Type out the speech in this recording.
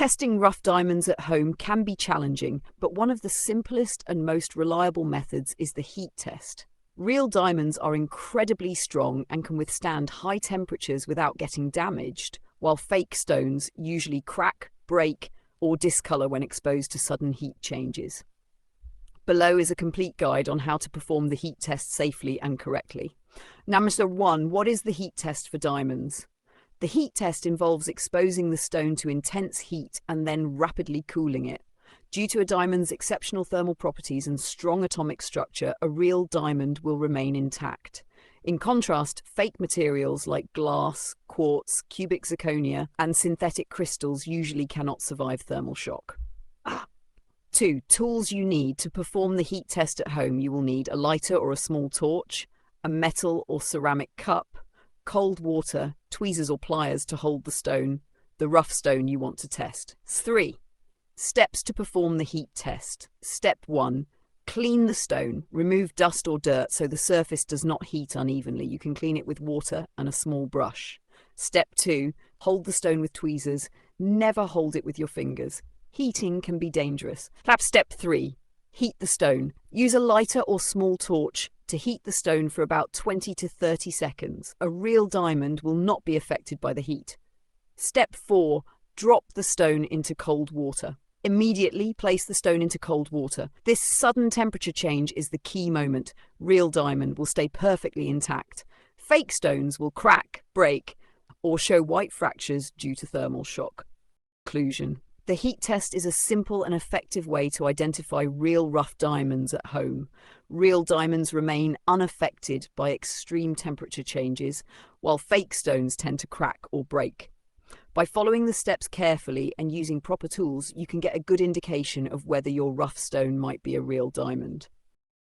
Testing rough diamonds at home can be challenging, but one of the simplest and most reliable methods is the heat test. Real diamonds are incredibly strong and can withstand high temperatures without getting damaged, while fake stones usually crack, break, or discolor when exposed to sudden heat changes. Below is a complete guide on how to perform the heat test safely and correctly. Number 1, what is the heat test for diamonds? The heat test involves exposing the stone to intense heat and then rapidly cooling it. Due to a diamond's exceptional thermal properties and strong atomic structure, a real diamond will remain intact. In contrast, fake materials like glass, quartz, cubic zirconia, and synthetic crystals usually cannot survive thermal shock. 2. Tools you need to perform the heat test at home. You will need a lighter or a small torch, a metal or ceramic cup, cold water, tweezers or pliers to hold the stone, the rough stone you want to test. 3. Steps to perform the heat test. Step 1. Clean the stone. Remove dust or dirt so the surface does not heat unevenly. You can clean it with water and a small brush. Step 2. Hold the stone with tweezers. Never hold it with your fingers. Heating can be dangerous. Step 3. Heat the stone. Use a lighter or small torch to heat the stone for about 20 to 30 seconds. A real diamond will not be affected by the heat. Step 4. Drop the stone into cold water. Immediately place the stone into cold water. This sudden temperature change is the key moment. Real diamond will stay perfectly intact. Fake stones will crack, break, or show white fractures due to thermal shock. Conclusion. The heat test is a simple and effective way to identify real rough diamonds at home. Real diamonds remain unaffected by extreme temperature changes, while fake stones tend to crack or break. By following the steps carefully and using proper tools, you can get a good indication of whether your rough stone might be a real diamond.